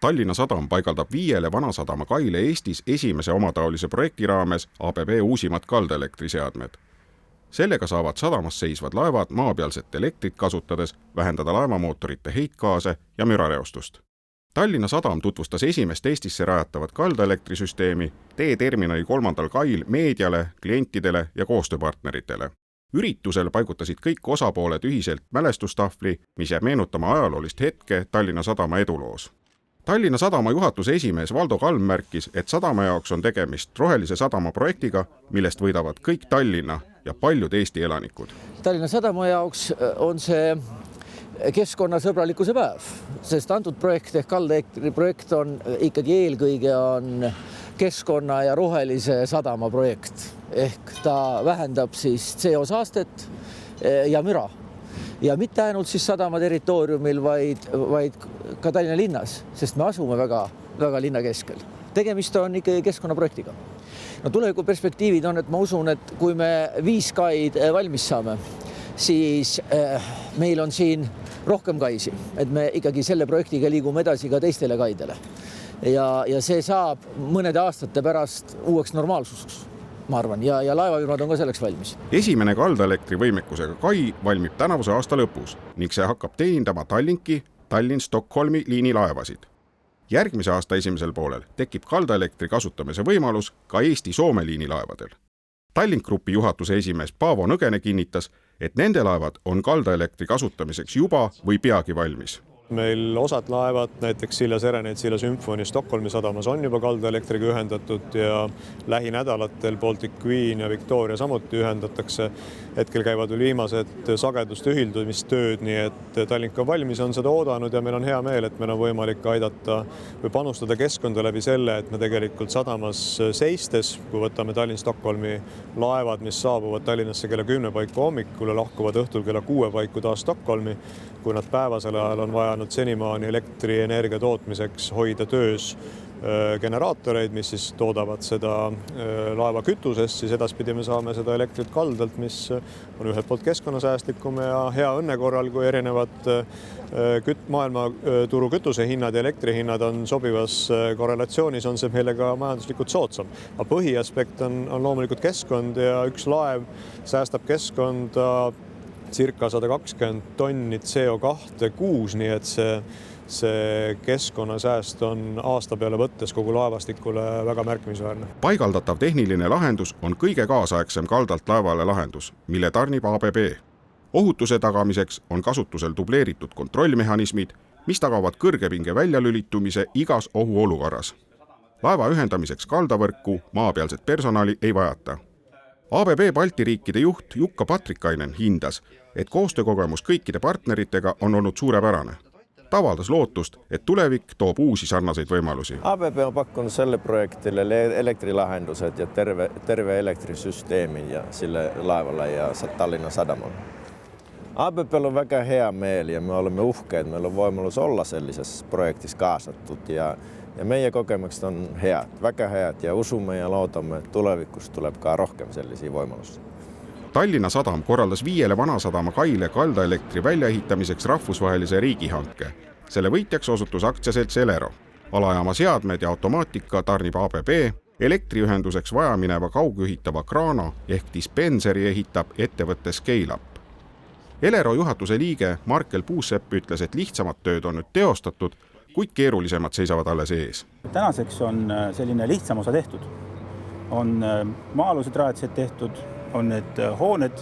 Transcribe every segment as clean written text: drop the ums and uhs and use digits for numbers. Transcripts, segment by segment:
Tallinna Sadam paigaldab 5 Vanasadama kaile Eestis esimese omataolise projekti raames ABB uusimad kaldaelektriseadmed. Sellega saavad sadamas seisvad laevad maapealset elektrit kasutades vähendada laevamootorite heitgaase ja mürareostust. Tallinna Sadam tutvustas esimest Eestisse rajatavat kaldaelektrisüsteemi teeterminali 3. kail meediale, klientidele ja koostööpartneritele. Üritusel paigutasid kõik osapooled ühiselt mälestustahvli, mis jääb meenutama ajaloolist hetke Tallinna Sadama eduloos. Tallinna Sadama juhatuse esimees Valdo Kalm märkis, et sadama jaoks on tegemist rohelise sadama projektiga, millest võidavad kõik Tallinna ja paljud Eesti elanikud. Tallinna Sadama jaoks on see keskkonnasõbralikkuse päev, sest antud projekt ehk kaldaelektri projekt on ikkagi eelkõige on keskkonna ja rohelise sadama projekt. Ehk ta vähendab siis CO saastet ja müra. Ja mitte ainult siis sadama territooriumil, vaid ka Tallinna linnas, sest me asume väga linna keskel. Tegemist on ikkagi keskkonnaprojektiga. No tuleviku perspektiivid on, et ma usun, et kui me 5 kaid valmis saame, siis meil on siin rohkem kaisi, et me ikkagi selle projektiga liigume edasi ka teistele kaidele. Ja see saab mõnede aastate pärast uueks normaalsuseks, ma arvan, ja laevafirmad on ka selleks valmis. Esimene kaldaelektri võimekusega kai valmib tänavuse aasta lõpus ning see hakkab teenindama Tallinki, Tallinn-Stockholmi liinilaevasid. Järgmise aasta esimesel poolel tekib kaldaelektri kasutamise võimalus ka Eesti-Soome liinilaevadel. Tallink Grupi juhatuse esimees Paavo Nõgene kinnitas, et nende laevad on kaldaelektri kasutamiseks juba või peagi valmis. Meil osad laevad, näiteks Silja Serenade, Silja Symphony Stockholmi sadamas on juba kaldaelektriga ühendatud ja lähinädalatel Baltic Queen ja Victoria samuti ühendatakse. Hetkel käivad viimased sageduste ühildumistööd, nii et Tallink on valmis, on seda oodanud ja meil on hea meel, et meil on võimalik aidata või panustada keskkonda läbi selle, et me tegelikult sadamas seistes, kui võtame Tallinn-Stockholmi laevad, mis saabuvad Tallinnasse kella 10 paiku hommikul ja lahkuvad õhtul kella 6 paiku taas Stockholmi, kui nad päevasel ajal on vajanud senimaani elektrienergia tootmiseks hoida töös generaatoreid, mis siis toodavad seda laeva kütusest, siis edaspidi me saame seda elektrit kaldalt, mis on ühelt poolt keskkonnasäästlikum ja hea õnne korral, kui erinevad maailmaturu kütusehinnad ja elektrihinnad on sobivas korrelatsioonis, on see meile ka majanduslikult soodsam. Aga põhiaspekt on loomulikult keskkond ja üks laev säästab keskkonda circa 120 tonni CO2 kuus, nii et see keskkonnasääst on aasta peale võttes kogu laevastikule väga märkimisväärne. Paigaldatav tehniline lahendus on kõige kaasaegsem kaldalt laevale lahendus, mille tarnib ABB. Ohutuse tagamiseks on kasutusel dubleeritud kontrollmehhanismid, mis tagavad kõrgepinge väljalülitumise igas ohuolukorras. Laeva ühendamiseks kaldavõrku maapealset personali ei vajata. ABB Balti riikide juht Jukka Patrikainen hindas, et koostöökogemus kõikide partneritega on olnud suurepärane. Ta avaldas lootust, et tulevik toob uusi sarnaseid võimalusi. ABB on pakkunud selle projektile elektrilahendused ja terve elektrisüsteemi ja sille laevale ja Tallinna Sadamalla. ABB on väga hea meel ja me olemme uhkeed, meil on võimalus olla sellises projektis kaasatud ja meie kogemukset on head, väga head ja usume ja loodame, et tulevikus tuleb ka rohkem sellisi võimalusi. Tallinna Sadam korraldas 5 Vanasadama kaile kaldaelektri väljaehitamiseks rahvusvahelise riigihanke. Selle võitjaks osutus aktsiaselts Elero. Alajaama seadmed ja automaatika tarnib ABB, elektriühenduseks vajamineva kaugjuhitava kraana ehk dispenseri ehitab ettevõtte Scale-up. Elero juhatuse liige Markel Puusepp ütles, et lihtsamad tööd on nüüd teostatud, kuid keerulisemad seisavad alles ees. Tänaseks on selline lihtsam osa tehtud. On maa-alused rajatised tehtud, on need hooned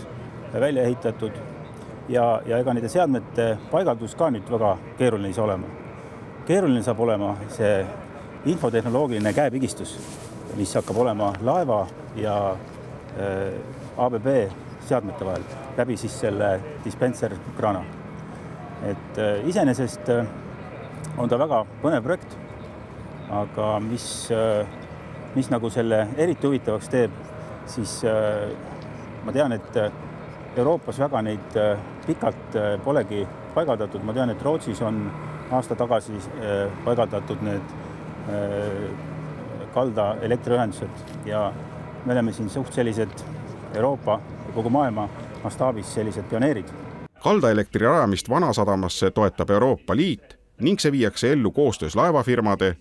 välja ehitatud ja ega nende seadmete paigaldus ka nüüd väga keeruline ei saa olema. Keeruline saab olema see infotehnoloogiline käepigistus, mis hakkab olema laeva ja ABB seadmete vahel läbi siis selle dispenser-kraana. Et iseenesest on ta väga põnev projekt, aga mis nagu selle eriti huvitavaks teeb, siis ma tean, et Euroopas väga neid pikalt polegi paigaldatud. Ma tean, et Rootsis on aasta tagasi paigaldatud need kalda elektriühendused ja me oleme siin suht sellised Euroopa ja kogu maailma mastaabis sellised pioneerid. Kaldaelektri rajamist Vanasadamasse toetab Euroopa Liit ning see viiakse ellu koostöös laevafirmade,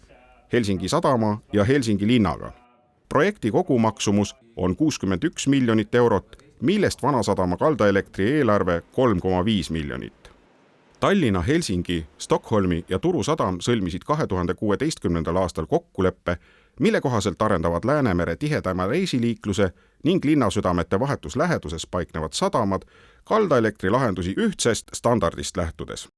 Helsingi sadama ja Helsingi linnaga. Projekti kogumaksumus on 61 miljonit eurot, millest Vanasadama kaldaelektri eelarve 3,5 miljonit. Tallinna, Helsingi, Stockholmi ja Turu sadam sõlmisid 2016. aastal kokkuleppe, mille kohaselt arendavad Läänemere tihedama reisiliikluse ning linnasüdamete vahetus läheduses paiknevad sadamad kaldaelektri lahendusi ühtsest standardist lähtudes.